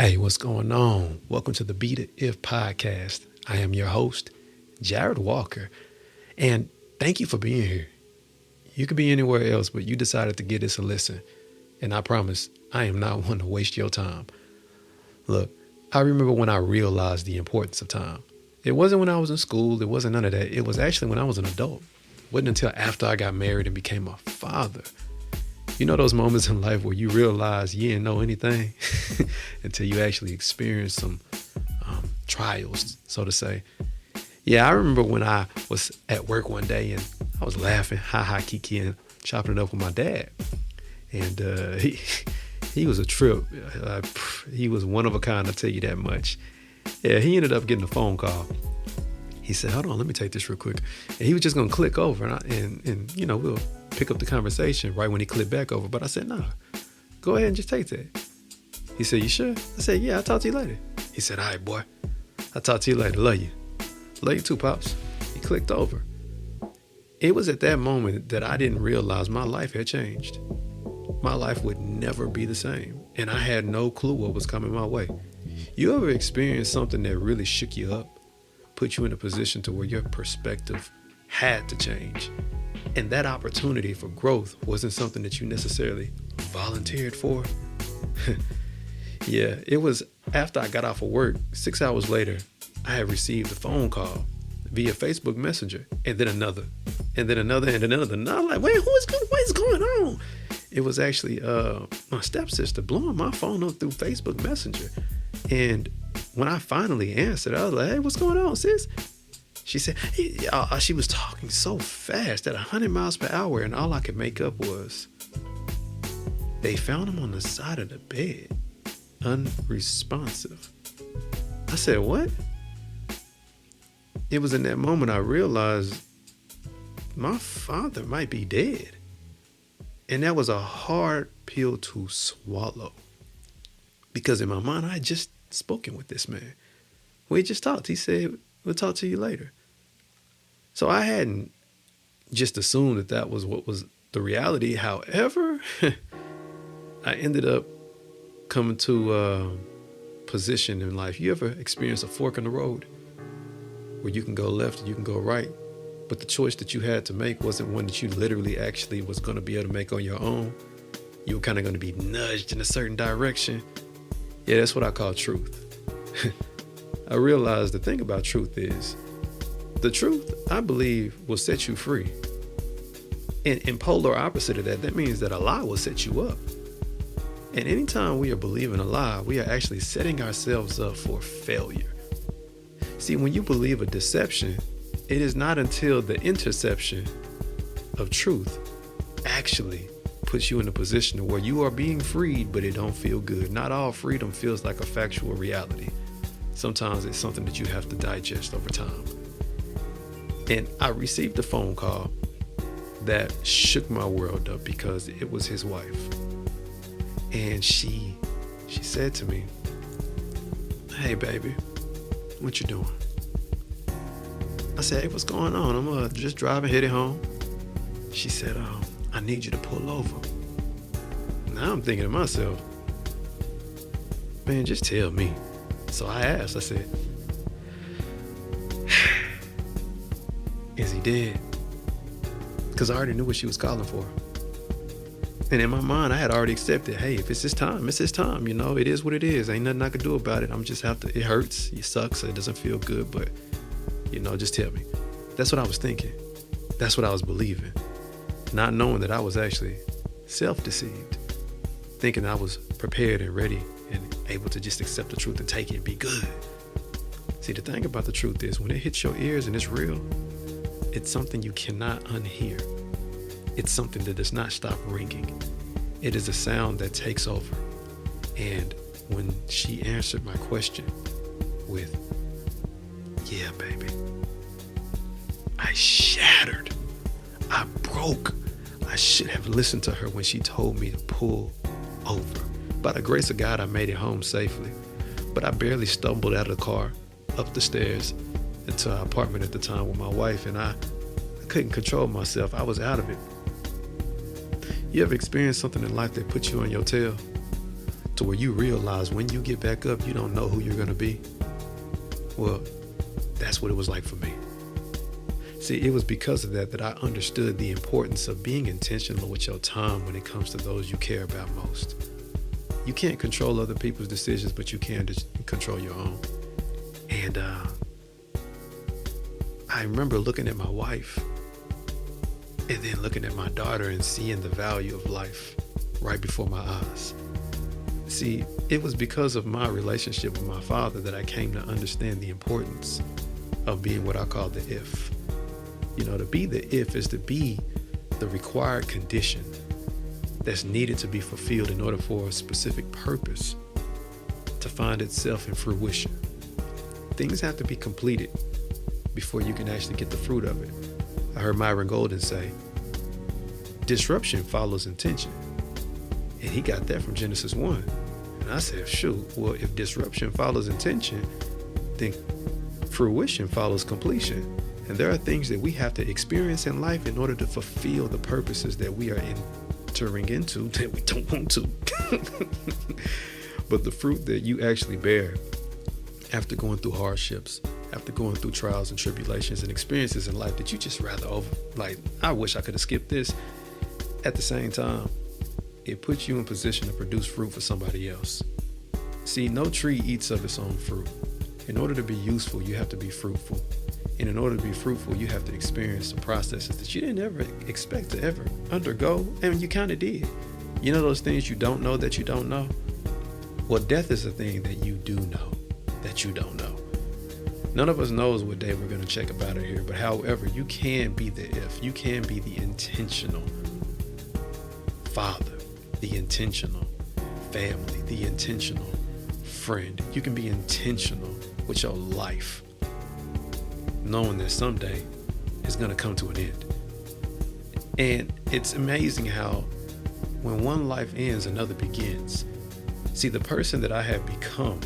Hey, what's going on? Welcome to the Be the If podcast. I am your host, Jared Walker, and thank you for being here. You could be anywhere else, but you decided to give this a listen, and I promise I am not one to waste your time. Look, I remember when I realized the importance of time. It wasn't when I was in school, it wasn't none of that. It was actually when I was an adult. It wasn't until after I got married and became a father. You know those moments in life where you realize you didn't know anything until you actually experience some trials, so to say. Yeah, I remember when I was at work one day and I was laughing, kiki, and chopping it up with my dad. And he was a trip. He was one of a kind, I'll tell you that much. Yeah, he ended up getting a phone call. He said, hold on, let me take this real quick. And he was just going to click over and we'll pick up the conversation right when he clicked back over. But I said, no, go ahead and just take that. He said, you sure? I said, yeah, I'll talk to you later. He said, all right, boy, I'll talk to you later. Love you. Love you too, Pops. He clicked over. It was at that moment that I didn't realize my life had changed. My life would never be the same. And I had no clue what was coming my way. You ever experienced something that really shook you up? Put you in a position to where your perspective had to change. And that opportunity for growth wasn't something that you necessarily volunteered for. Yeah, it was after I got off of work, 6 hours later, I had received a phone call via Facebook Messenger, and then another, and then another, and then another. And I'm like, wait, what is going on? It was actually my stepsister blowing my phone up through Facebook Messenger. And when I finally answered, I was like, hey, what's going on, sis? She said, she was talking so fast at 100 miles per hour, and all I could make up was, they found him on the side of the bed, unresponsive. I said, what? It was in that moment I realized my father might be dead. And that was a hard pill to swallow. Because in my mind, I had just spoken with this man. We just talked. He said, we'll talk to you later. So I hadn't just assumed that was what was the reality. However, I ended up coming to a position in life. You ever experience a fork in the road where you can go left and you can go right, but the choice that you had to make wasn't one that you literally actually was going to be able to make on your own? You were kind of going to be nudged in a certain direction. Yeah, that's what I call truth. I realized the thing about truth is, the truth, I believe, will set you free. And polar opposite of that, that means that a lie will set you up. And anytime we are believing a lie, we are actually setting ourselves up for failure. See, when you believe a deception, it is not until the interception of truth actually puts you in a position where you are being freed, but it don't feel good. Not all freedom feels like a factual reality. Sometimes it's something that you have to digest over time. And I received a phone call that shook my world up because it was his wife. And she said to me, hey, baby, what you doing? I said, hey, what's going on? I'm just driving, headed home. She said, I need you to pull over. Now I'm thinking to myself, man, just tell me. So I asked, I said, is he dead? Because I already knew what she was calling for. And in my mind, I had already accepted, hey, if it's his time, it's his time. You know, it is what it is. Ain't nothing I could do about it. It hurts, it sucks, it doesn't feel good, but, just tell me. That's what I was thinking. That's what I was believing. Not knowing that I was actually self-deceived. Thinking I was prepared and ready and able to just accept the truth and take it and be good. See, the thing about the truth is when it hits your ears and it's real, it's something you cannot unhear. It's something that does not stop ringing. It is a sound that takes over. And when she answered my question with, yeah, baby, I shattered. I broke. I should have listened to her when she told me to pull over. By the grace of God, I made it home safely. But I barely stumbled out of the car, up the stairs, into our apartment at the time with my wife, and I couldn't control myself. I was out of it. You ever experienced something in life that put you on your tail? To to where you realize when you get back up, you don't know who you're going to be. Well, that's what it was like for me. See, it was because of that I understood the importance of being intentional with your time when it comes to those you care about most. You can't control other people's decisions, but you can control your own. And I remember looking at my wife and then looking at my daughter and seeing the value of life right before my eyes. See, it was because of my relationship with my father that I came to understand the importance of being what I call the if. You know, to be the if is to be the required condition that's needed to be fulfilled in order for a specific purpose to find itself in fruition. Things have to be completed before you can actually get the fruit of it. I heard Myron Golden say, disruption follows intention. And he got that from Genesis 1. And I said, shoot, well, if disruption follows intention, then fruition follows completion. And there are things that we have to experience in life in order to fulfill the purposes that we are entering into that we don't want to. But the fruit that you actually bear after going through hardships, after going through trials and tribulations and experiences in life that you just rather I wish I could have skipped this. At the same time, it puts you in position to produce fruit for somebody else. See, no tree eats of its own fruit. In order to be useful, you have to be fruitful. And in order to be fruitful, you have to experience the processes that you didn't ever expect to ever undergo, and you kind of did. You know those things you don't know that you don't know? Well, death is a thing that you do know that you don't know. None of us knows what day we're going to check up out of here, but however, you can be the if. You can be the intentional father, the intentional family, the intentional friend. You can be intentional with your life, knowing that someday it's going to come to an end. And it's amazing how when one life ends, another begins. See, the person that I have become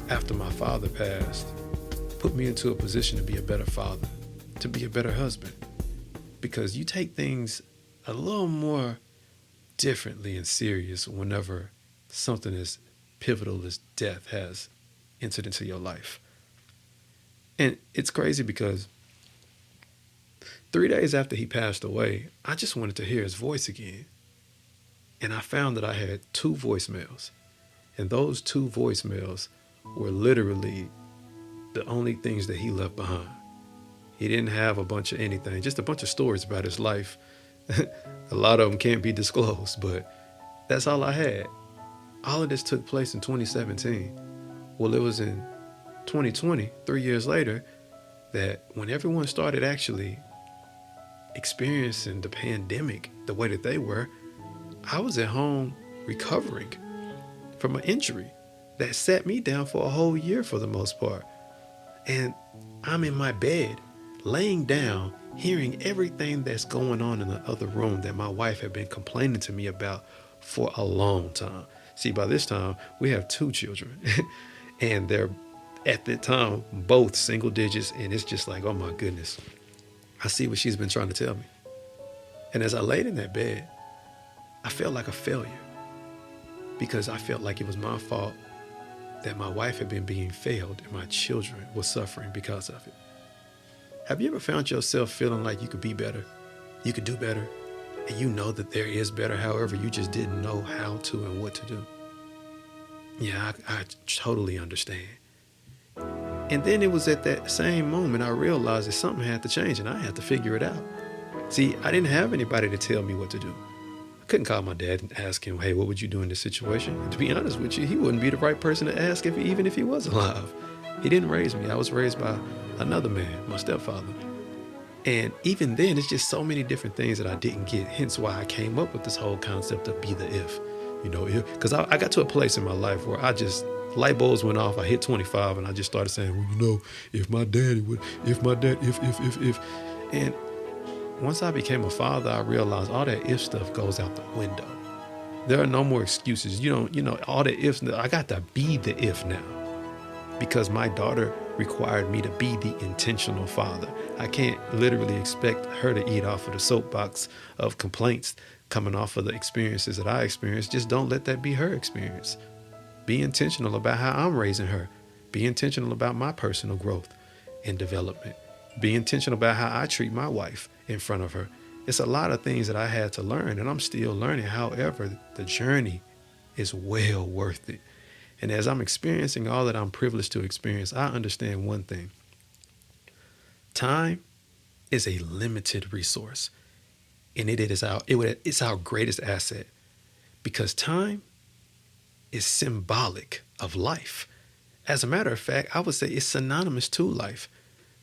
after my father passed put me into a position to be a better father, to be a better husband, because you take things a little more differently and serious whenever something as pivotal as death has entered into your life. And it's crazy because 3 days after he passed away, I just wanted to hear his voice again. And I found that I had 2 voicemails. And those 2 voicemails were literally the only things that he left behind. He didn't have a bunch of anything, just a bunch of stories about his life. A lot of them can't be disclosed, but that's all I had. All of this took place in 2017. Well, it was in 2020, 3 years later, that when everyone started actually experiencing the pandemic the way that they were, I was at home recovering from an injury that sat me down for a whole year for the most part. And I'm in my bed, laying down, hearing everything that's going on in the other room that my wife had been complaining to me about for a long time. See, by this time, we have 2 children, and they're, at that time, both single digits, and it's just like, oh my goodness, I see what she's been trying to tell me. And as I laid in that bed, I felt like a failure, because I felt like it was my fault that my wife had been being failed and my children were suffering because of it. Have you ever found yourself feeling like you could be better, you could do better, and you know that there is better, however, you just didn't know how to and what to do? Yeah, I totally understand. And then it was at that same moment I realized that something had to change and I had to figure it out. See, I didn't have anybody to tell me what to do. I couldn't call my dad and ask him, hey, what would you do in this situation? And to be honest with you, he wouldn't be the right person to ask even if he was alive. He didn't raise me. I was raised by another man, my stepfather. And even then, it's just so many different things that I didn't get. Hence why I came up with this whole concept of be the if. You know, because I got to a place in my life where light bulbs went off. I hit 25 and I just started saying, well, you know, if my daddy would, if. And once I became a father, I realized all that if stuff goes out the window. There are no more excuses. All the ifs. I got to be the if now, because my daughter required me to be the intentional father. I can't literally expect her to eat off of the soapbox of complaints coming off of the experiences that I experienced, just don't let that be her experience. Be intentional about how I'm raising her. Be intentional about my personal growth and development. Be intentional about how I treat my wife in front of her. It's a lot of things that I had to learn, and I'm still learning. However, the journey is well worth it. And as I'm experiencing all that I'm privileged to experience, I understand one thing. Time is a limited resource, and it's our greatest asset, because time is symbolic of life. As a matter of fact, I would say it's synonymous to life,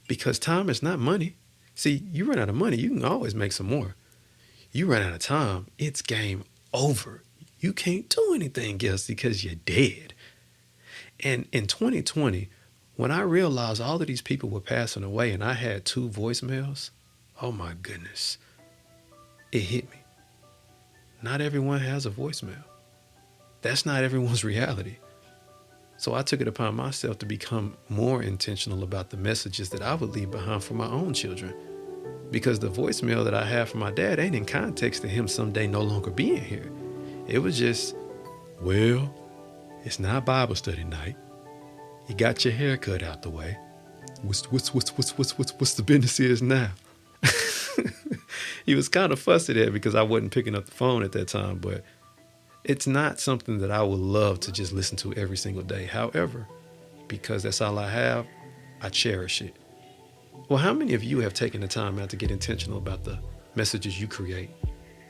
because time is not money. See, you run out of money, you can always make some more. You run out of time, it's game over. You can't do anything else because you're dead. And in 2020, when I realized all of these people were passing away and I had 2 voicemails, oh my goodness, it hit me. Not everyone has a voicemail. That's not everyone's reality. So I took it upon myself to become more intentional about the messages that I would leave behind for my own children. Because the voicemail that I have for my dad ain't in context to him someday no longer being here. It was just, well, it's not Bible study night. You got your hair cut out the way. What's the business is now? He was kind of fussy there because I wasn't picking up the phone at that time, but it's not something that I would love to just listen to every single day. However, because that's all I have, I cherish it. Well, how many of you have taken the time out to get intentional about the messages you create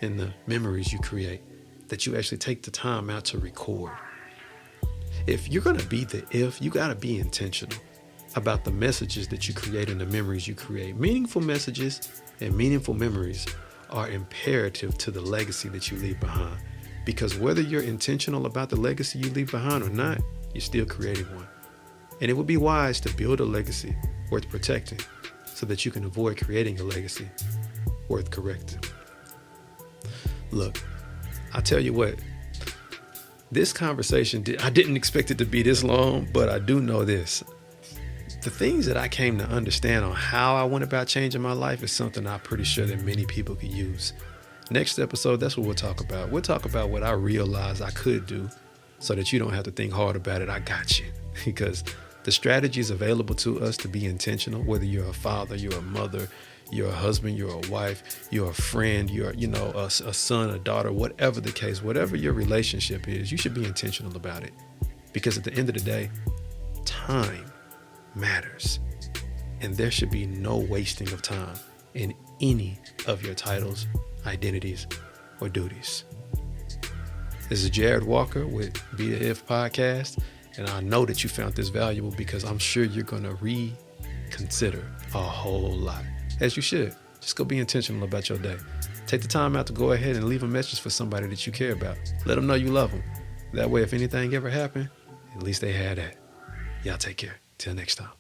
and the memories you create, that you actually take the time out to record? If you're going to be you got to be intentional about the messages that you create and the memories you create. Meaningful messages and meaningful memories are imperative to the legacy that you leave behind. Because whether you're intentional about the legacy you leave behind or not, you're still creating one. And it would be wise to build a legacy worth protecting so that you can avoid creating a legacy worth correcting. Look, I tell you what, this conversation, I didn't expect it to be this long, but I do know this. The things that I came to understand on how I went about changing my life is something I'm pretty sure that many people could use. Next episode, that's what we'll talk about. We'll talk about what I realized I could do so that you don't have to think hard about it. I got you. Because the strategies available to us to be intentional, whether you're a father, you're a mother, you're a husband, you're a wife, you're a friend, you're, a son, a daughter, whatever the case, whatever your relationship is, you should be intentional about it. Because at the end of the day, time matters. And there should be no wasting of time in any of your titles, identities, or duties. This is Jared Walker with Be The If Podcast, and I know that you found this valuable because I'm sure you're going to reconsider a whole lot, as you should. Just go be intentional about your day. Take the time out to go ahead and leave a message for somebody that you care about. Let them know you love them. That way, if anything ever happened, at least they had that. Y'all take care. Till next time.